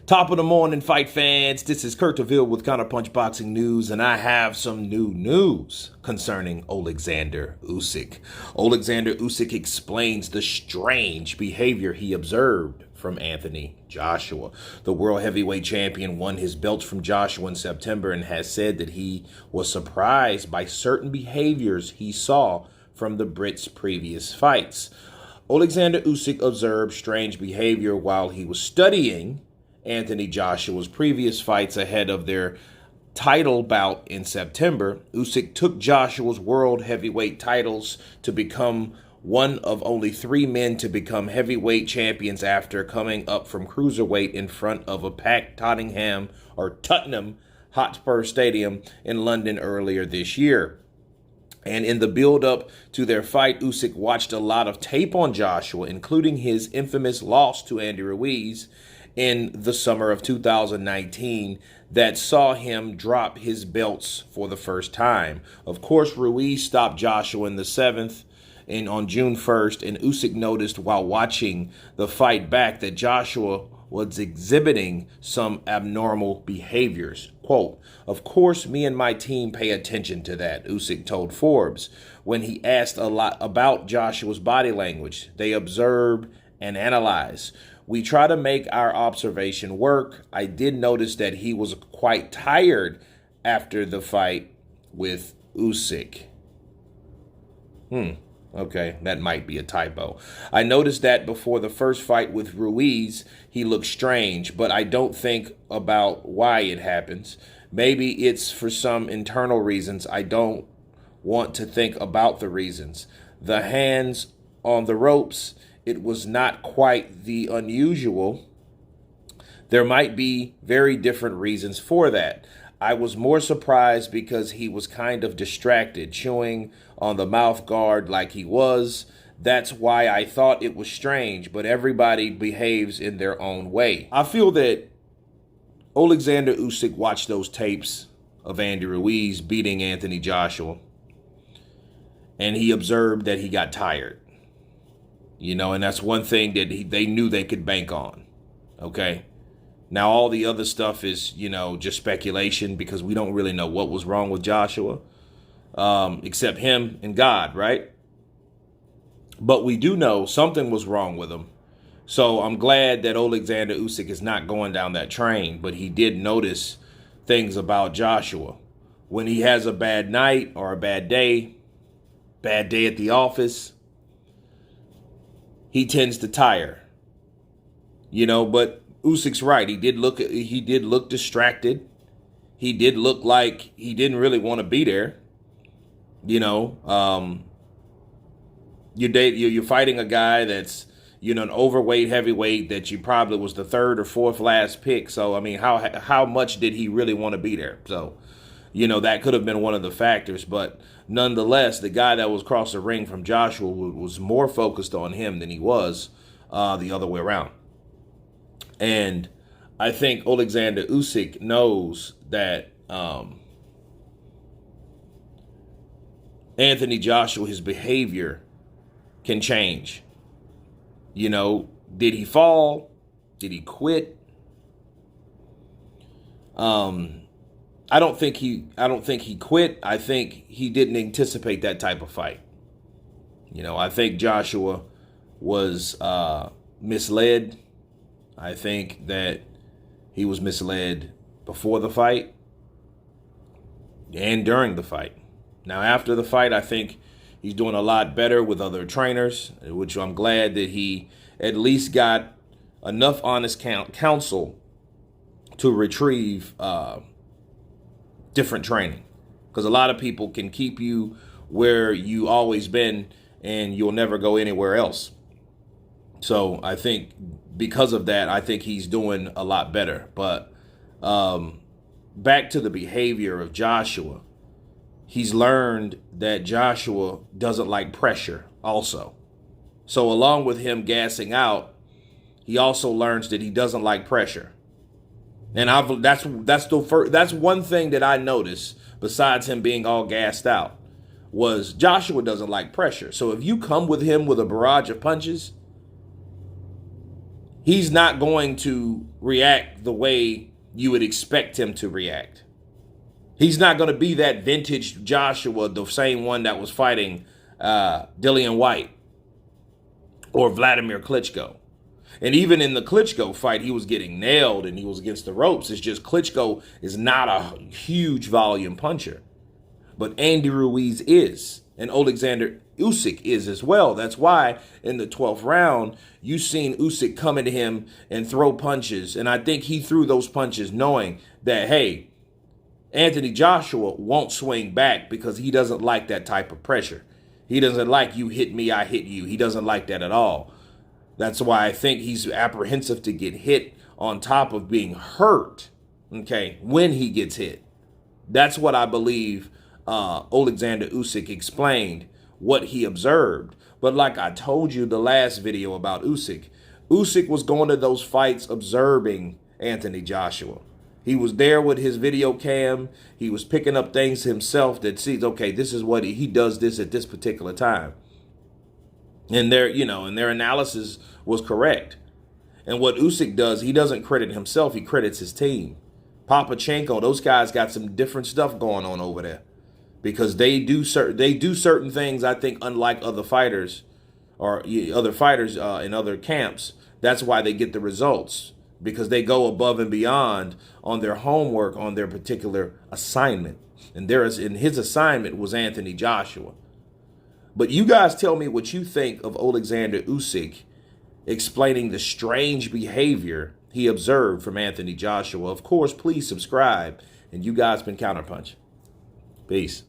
Top of the morning, fight fans. This is Kurt DeVille with Counterpunch Boxing News, and I have some new news concerning Oleksandr Usyk. Oleksandr Usyk explains the strange behavior he observed from Anthony Joshua. The world heavyweight champion won his belt from Joshua in September and has said that he was surprised by certain behaviors he saw from the Brit's previous fights. Oleksandr Usyk observed strange behavior while he was studying Anthony Joshua's previous fights ahead of their title bout in September. Usyk took Joshua's world heavyweight titles to become one of only 3 men to become heavyweight champions after coming up from cruiserweight in front of a packed Tottenham Hotspur Stadium in London earlier this year. And in the build-up to their fight, Usyk watched a lot of tape on Joshua, including his infamous loss to Andy Ruiz in the summer of 2019 that saw him drop his belts for the first time. Of course, Ruiz stopped Joshua in the 7th on June 1st, and Usyk noticed while watching the fight back that Joshua was exhibiting some abnormal behaviors. Quote, "Of course, me and my team pay attention to that," Usyk told Forbes when he asked a lot about Joshua's body language. "They observe and analyze. We try to make our observation work. I did notice that he was quite tired after the fight with Usyk." Okay, that might be a typo. "I noticed that before the first fight with Ruiz, he looked strange, but I don't think about why it happens. Maybe it's for some internal reasons. I don't want to think about the reasons. The hands on the ropes, it was not quite the unusual. There might be very different reasons for that. I was more surprised because he was kind of distracted, chewing on the mouth guard like he was. That's why I thought it was strange, but everybody behaves in their own way." I feel that Oleksandr Usyk watched those tapes of Andy Ruiz beating Anthony Joshua, and he observed that he got tired. And that's one thing that they knew they could bank on, okay? Now, all the other stuff is, just speculation because we don't really know what was wrong with Joshua, except him and God, right? But we do know something was wrong with him. So I'm glad that Oleksandr Usyk is not going down that train, but he did notice things about Joshua. When he has a bad night or a bad day at the office, he tends to tire, but Usyk's right. He did look distracted. He did look like he didn't really want to be there. You're fighting a guy that's, an overweight heavyweight that you probably was the 3rd or 4th last pick. So, I mean, how much did he really want to be there? So, that could have been one of the factors. But nonetheless, the guy that was across the ring from Joshua was more focused on him than he was the other way around. And I think Oleksandr Usyk knows that Anthony Joshua, his behavior can change. Did he fall? Did he quit? I don't think he quit. I think he didn't anticipate that type of fight. I think Joshua was misled. I think that he was misled before the fight and during the fight. Now, after the fight, I think he's doing a lot better with other trainers, which I'm glad that he at least got enough honest counsel to retrieve different training. Because a lot of people can keep you where you always been and you'll never go anywhere else. So I think because of that, I think he's doing a lot better. But back to the behavior of Joshua, he's learned that Joshua doesn't like pressure also. So along with him gassing out, he also learns that he doesn't like pressure. And that's one thing that I noticed besides him being all gassed out was Joshua doesn't like pressure. So if you come with him with a barrage of punches, He's not going to react the way you would expect him to react. He's not going to be that vintage Joshua, the same one that was fighting Dillian White or Vladimir Klitschko. And even in the Klitschko fight, he was getting nailed and he was against the ropes. It's just Klitschko is not a huge volume puncher. But Andy Ruiz is. And Oleksandr Usyk is as well. That's why in the 12th round, you seen Usyk come into him and throw punches. And I think he threw those punches knowing that, hey, Anthony Joshua won't swing back because he doesn't like that type of pressure. He doesn't like you hit me, I hit you. He doesn't like that at all. That's why I think he's apprehensive to get hit on top of being hurt, okay, when he gets hit. That's what I believe Oleksandr Usyk explained, what he observed. But like I told you the last video about Usyk, Usyk was going to those fights observing Anthony Joshua. He was there with his video cam. He was picking up things himself that sees, okay, this is what he does this at this particular time. And their analysis was correct. And what Usyk does, he doesn't credit himself, he credits his team. Papachenko, those guys got some different stuff going on over there. Because they do certain things, I think, unlike other fighters or other fighters in other camps. That's why they get the results. Because they go above and beyond on their homework, on their particular assignment. And his assignment was Anthony Joshua. But you guys tell me what you think of Oleksandr Usyk explaining the strange behavior he observed from Anthony Joshua. Of course, please subscribe. And you guys been Counterpunch. Peace.